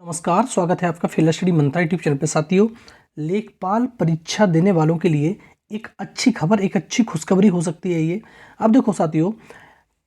नमस्कार, स्वागत है आपका फिलर स्टडी मंत्रा यूट्यूब चैनल पे। साथियों, लेखपाल परीक्षा देने वालों के लिए एक अच्छी खबर, एक अच्छी खुशखबरी हो सकती है ये। अब देखो साथियों,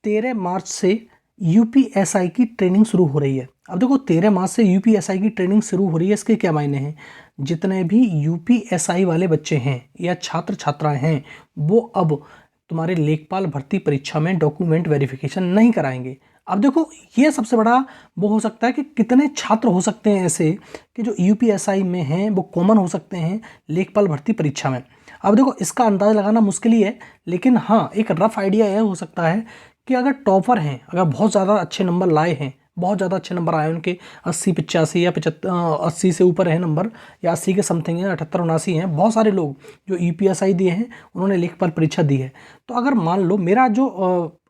13 मार्च से यूपीएसआई की ट्रेनिंग शुरू हो रही है। अब देखो 13 मार्च से यूपीएसआई की ट्रेनिंग शुरू हो रही है, इसके क्या मायने हैं? जितने भी यूपीएसआई वाले बच्चे हैं या छात्र छात्राएं हैं, वो अब तुम्हारे लेखपाल भर्ती परीक्षा में डॉक्यूमेंट वेरिफिकेशन नहीं कराएंगे। अब देखो, ये सबसे बड़ा वो हो सकता है कि कितने छात्र हो सकते हैं ऐसे कि जो यूपीएसआई में हैं, वो कॉमन हो सकते हैं लेखपाल भर्ती परीक्षा में। अब देखो, इसका अंदाज़ा लगाना मुश्किल ही है, लेकिन हाँ, एक रफ आइडिया यह हो सकता है कि अगर टॉपर हैं, अगर बहुत ज़्यादा अच्छे नंबर लाए हैं, बहुत ज़्यादा अच्छे नंबर आए उनके 80 85 या 75 80 से ऊपर है नंबर, या 80 के समथिंग है, 78 79 हैं, बहुत सारे लोग जो यूपीएसआई दिए हैं उन्होंने लेखपाल परीक्षा दी है। तो अगर मान लो, मेरा जो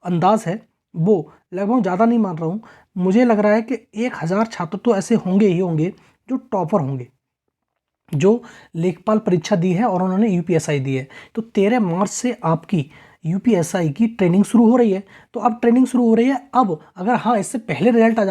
अंदाज है वो लगभग ज़्यादा नहीं मान रहा हूँ, मुझे लग रहा है कि 1000 छात्र तो ऐसे होंगे ही होंगे जो टॉपर होंगे, जो लेखपाल परीक्षा दी है और उन्होंने यूपीएसआई दी है। तो 13 मार्च से आपकी यूपीएसआई की ट्रेनिंग शुरू हो रही है। तो अब ट्रेनिंग शुरू हो रही है, अब अगर हाँ इससे पहले रिजल्ट आ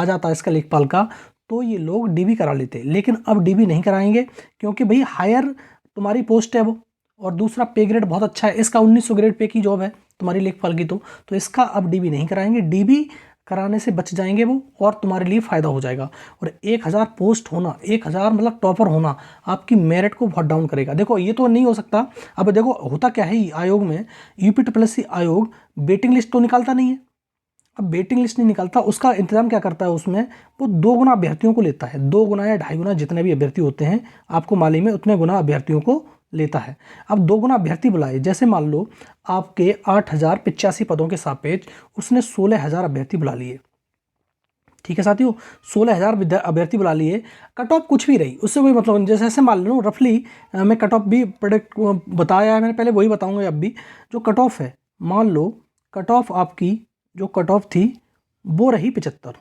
जाता इसका लेखपाल का, तो ये लोग डीबी करा लेते, लेकिन अब डीबी नहीं कराएंगे, क्योंकि भाई हायर तुम्हारी पोस्ट है वो, और दूसरा पे ग्रेड बहुत अच्छा है, इसका 1900 ग्रेड पे की जॉब है तुम्हारी लेखपाल की। तो इसका अब डीबी नहीं कराएंगे, डीबी कराने से बच जाएंगे वो, और तुम्हारे लिए फ़ायदा हो जाएगा। और 1000 पोस्ट होना, 1000 मतलब टॉपर होना, आपकी मेरिट को बहुत डाउन करेगा। देखो, ये तो नहीं हो सकता। अब देखो होता क्या है आयोग में, यूपीएससी आयोग वेटिंग लिस्ट तो निकालता नहीं है। अब वेटिंग लिस्ट नहीं निकालता, उसका इंतजाम क्या करता है, उसमें वो 2 गुना अभ्यर्थियों को लेता है, 2 गुना या 2.5 गुना, जितने भी अभ्यर्थी होते हैं आपको मालूम है, उतने गुना अभ्यर्थियों को लेता है। अब 2 गुना अभ्यर्थी बुलाए, जैसे मान लो आपके 8085 पदों के सापेक्ष उसने 16000 अभ्यर्थी बुला लिए। ठीक है साथियों, 16000 अभ्यर्थी बुला लिए, कट ऑफ कुछ भी रही उससे कोई मतलब नहीं। जैसे ऐसे मान लो रफली, मैं कट ऑफ भी प्रोडक्ट बताया है मैंने पहले, वही बताऊंगा अब भी। जो कट ऑफ है, मान लो कट ऑफ आपकी जो कट ऑफ थी वो रही 75।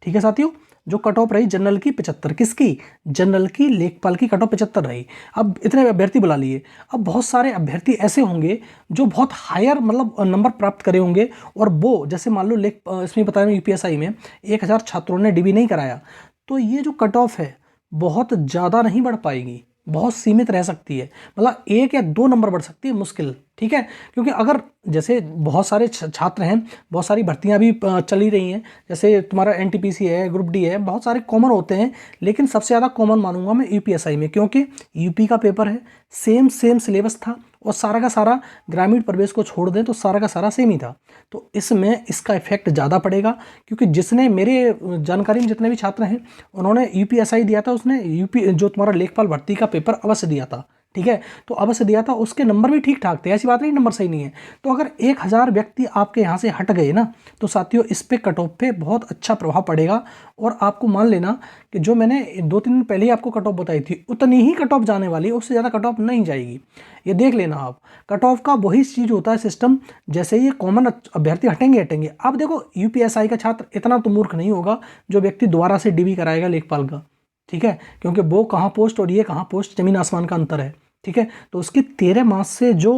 ठीक है साथियों, जो कट ऑफ रही जनरल की 75, किसकी? जनरल की, लेखपाल की कट ऑफ 75 रही। अब इतने अभ्यर्थी बुला लिए, अब बहुत सारे अभ्यर्थी ऐसे होंगे जो बहुत हायर मतलब नंबर प्राप्त करे होंगे, और वो जैसे मान लो इसमें बताया यूपीएसआई में 1000 छात्रों ने डीबी नहीं कराया, तो ये जो कट ऑफ है बहुत ज़्यादा नहीं बढ़ पाएगी, बहुत सीमित रह सकती है, मतलब 1 या 2 नंबर बढ़ सकती है मुश्किल। ठीक है, क्योंकि अगर जैसे बहुत सारे छात्र हैं, बहुत सारी भर्तियां भी चल ही रही हैं, जैसे तुम्हारा एनटीपीसी है, ग्रुप डी है, बहुत सारे कॉमन होते हैं, लेकिन सबसे ज़्यादा कॉमन मानूंगा मैं यूपीएसआई में, क्योंकि यूपी का पेपर है, सेम सिलेबस था, और सारा का सारा ग्रामीण प्रवेश को छोड़ दें तो सारा का सारा सेम ही था। तो इसमें इसका इफेक्ट ज़्यादा पड़ेगा, क्योंकि जिसने, मेरे जानकारी में जितने भी छात्र हैं उन्होंने यूपीएसआई दिया था, उसने यूपी जो तुम्हारा लेखपाल भर्ती का पेपर अवश्य दिया था। ठीक है, तो अवश्य दिया था, उसके नंबर भी ठीक ठाक थे, ऐसी बात नहीं नंबर सही नहीं है। तो अगर 1000 व्यक्ति आपके यहाँ से हट गए ना, तो साथियों इस पे कट ऑफ पे बहुत अच्छा प्रभाव पड़ेगा। और आपको मान लेना कि जो मैंने 2-3 दिन पहले ही आपको कट ऑफ बताई थी, उतनी ही कट ऑफ जाने वाली है, उससे ज़्यादा कट ऑफ नहीं जाएगी। ये देख लेना आप, कट ऑफ का वही चीज़ होता है सिस्टम, जैसे ये कॉमन अभ्यर्थी हटेंगे। अब देखो, यूपीएसआई का छात्र इतना तो मूर्ख नहीं होगा जो व्यक्ति दोबारा से डीबी कराएगा लेखपाल का। ठीक है, क्योंकि वो कहाँ पोस्ट और ये कहाँ पोस्ट, जमीन आसमान का अंतर है। ठीक है, तो उसकी 13 मार्च से जो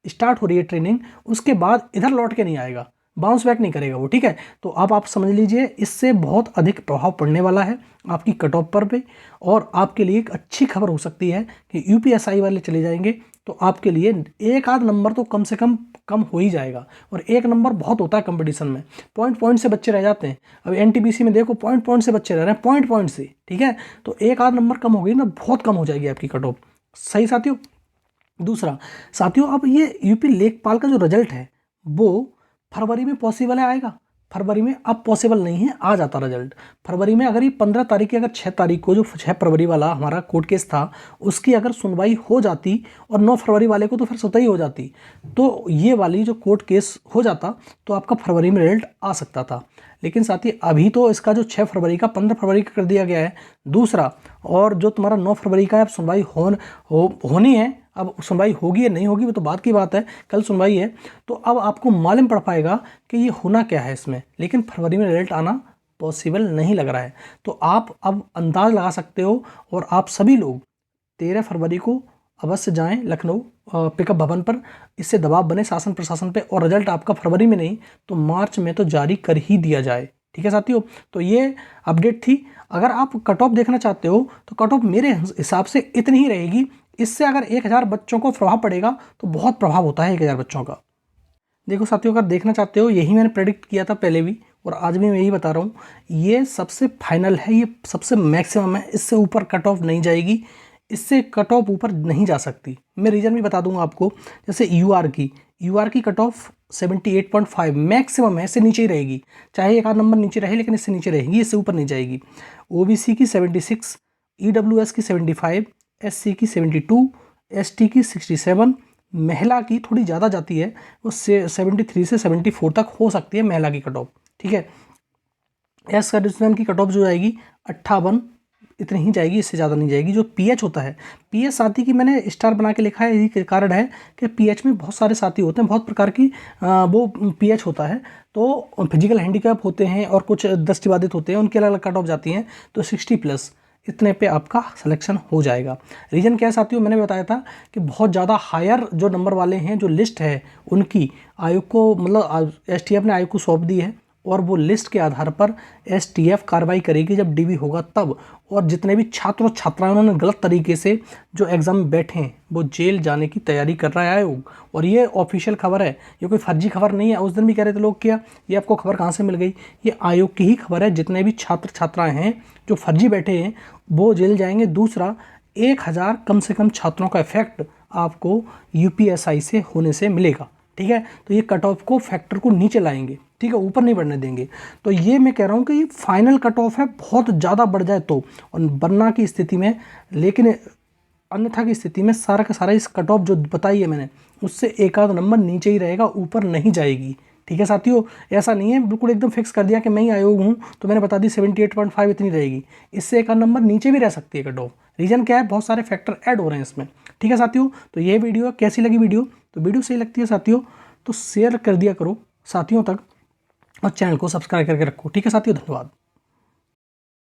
स्टार्ट हो रही है ट्रेनिंग, उसके बाद इधर लौट के नहीं आएगा, बाउंस बैक नहीं करेगा वो। ठीक है, तो अब आप समझ लीजिए, इससे बहुत अधिक प्रभाव पड़ने वाला है आपकी कट ऑफ पर भी। और आपके लिए एक अच्छी खबर हो सकती है कि यूपीएसआई वाले चले जाएंगे, तो आपके लिए 1 आध नंबर तो कम से कम हो ही जाएगा। और 1 नंबर बहुत होता है कंपटीशन में, पॉइंट से बच्चे रह जाते हैं। अब एनटीपीसी में देखो, पॉइंट से बच्चे रह रहे हैं, पॉइंट से। ठीक है, तो 1 आध नंबर कम हो गई ना, बहुत कम हो जाएगी आपकी कट ऑफ। सही साथियों। दूसरा साथियों, अब ये यूपी लेखपाल का जो रिजल्ट है वो फरवरी में पॉसिबल है आएगा, फरवरी में अब पॉसिबल नहीं है, आ जाता रिजल्ट फरवरी में। अगर ये 15 तारीख की, अगर 6 तारीख को जो 6 फरवरी वाला हमारा कोर्ट केस था, उसकी अगर सुनवाई हो जाती, और 9 फरवरी वाले को तो फिर स्वतः ही हो जाती, तो ये वाली जो कोर्ट केस हो जाता, तो आपका फरवरी में रिजल्ट आ सकता था। लेकिन साथ ही अभी तो इसका जो 6 फरवरी का 15 फरवरी का कर दिया गया है दूसरा, और जो तुम्हारा 9 फरवरी का है, अब सुनवाई होनी है। अब सुनवाई होगी या नहीं होगी वो तो बात की बात है, कल सुनवाई है, तो अब आपको मालूम पड़ पाएगा कि ये होना क्या है इसमें। लेकिन फरवरी में रिजल्ट आना पॉसिबल नहीं लग रहा है, तो आप अब अंदाज लगा सकते हो। और आप सभी लोग 13 फरवरी को अवश्य जाएं लखनऊ पिकअप भवन पर, इससे दबाव बने शासन प्रशासन पे, और रिजल्ट आपका फरवरी में नहीं तो मार्च में तो जारी कर ही दिया जाए। ठीक है साथियों, तो ये अपडेट थी। अगर आप कट ऑफ देखना चाहते हो तो कट ऑफ मेरे हिसाब से इतनी ही रहेगी। इससे अगर 1000 बच्चों को प्रभाव पड़ेगा तो बहुत प्रभाव होता है 1000 बच्चों का। देखो साथियों, अगर देखना चाहते हो, यही मैंने प्रेडिक्ट किया था पहले भी और आज भी मैं यही बता रहा हूँ, ये सबसे फाइनल है, ये सबसे मैक्सिमम है, इससे ऊपर कट ऑफ नहीं जाएगी, इससे कट ऑफ ऊपर नहीं जा सकती। मैं रीज़न भी बता दूंगा आपको। जैसे यूआर की कट ऑफ 78.5 मैक्सिमम है, इससे नीचे ही रहेगी, चाहे एक आध नंबर नीचे रहे लेकिन इससे नीचे रहेगी, इससे ऊपर नहीं जाएगी। ओबीसी की 76, ईडब्ल्यूएस की 75, एससी की 72, एसटी की 67, महिला की थोड़ी ज़्यादा जाती है, वो 73 से 74 तक हो सकती है महिला की कट ऑफ। ठीक है, एस सर्विसमैन की कट ऑफ जो जाएगी 58, इतनी ही जाएगी, इससे ज़्यादा नहीं जाएगी। जो पीएच होता है, पीएच साथी की मैंने स्टार बना के लिखा है, यही कारण है कि पीएच में बहुत सारे साथी होते हैं, बहुत प्रकार की वो पीएच होता है। तो फिजिकल हैंडीकैप होते हैं और कुछ दृष्टिबाधित होते हैं, उनकी अलग अलग कट ऑफ जाती हैं। तो 60+ इतने पे आपका सिलेक्शन हो जाएगा। रीज़न क्या है साथियों, मैंने बताया था कि बहुत ज़्यादा हायर जो नंबर वाले हैं, जो लिस्ट है उनकी आयोग को, मतलब एसटीएफ ने आयोग को सौंप दी है और वो लिस्ट के आधार पर एसटीएफ कार्रवाई करेगी जब डीबी होगा तब। और जितने भी छात्र और छात्राएं उन्होंने गलत तरीके से जो एग्ज़ाम में बैठे हैं वो जेल जाने की तैयारी कर रहा है आयोग। और ये ऑफिशियल खबर है, ये कोई फर्जी खबर नहीं है। उस दिन भी कह रहे थे लोग क्या, ये आपको खबर कहाँ से मिल गई, ये आयोग की ही खबर है। जितने भी छात्र छात्राएँ हैं जो फर्जी बैठे हैं वो जेल जाएंगे। दूसरा, 1000 कम से कम छात्रों का इफेक्ट आपको यूपीएसआई से होने से मिलेगा। ठीक है, तो ये कट ऑफ को फैक्टर को नीचे लाएंगे, ठीक है, ऊपर नहीं बढ़ने देंगे। तो ये मैं कह रहा हूँ कि ये फाइनल कट ऑफ है, बहुत ज़्यादा बढ़ जाए तो, और बनना की स्थिति में, लेकिन अन्यथा की स्थिति में सारा का सारा इस कट ऑफ जो बताई है मैंने, उससे एक आध नंबर नीचे ही रहेगा, ऊपर नहीं जाएगी। ठीक है साथियों, ऐसा नहीं है बिल्कुल एकदम फिक्स कर दिया कि मैं ही आयोग हूँ तो मैंने बता दी 78.5 इतनी रहेगी, इससे एक आध नंबर नीचे भी रह सकती है कट ऑफ। रीज़न क्या है, बहुत सारे फैक्टर ऐड हो रहे हैं इसमें। ठीक है साथियों, तो ये वीडियो कैसी लगी, तो वीडियो सही लगती है साथियों तो शेयर कर दिया करो साथियों तक और चैनल को सब्सक्राइब करके रखो। ठीक है साथियों, धन्यवाद।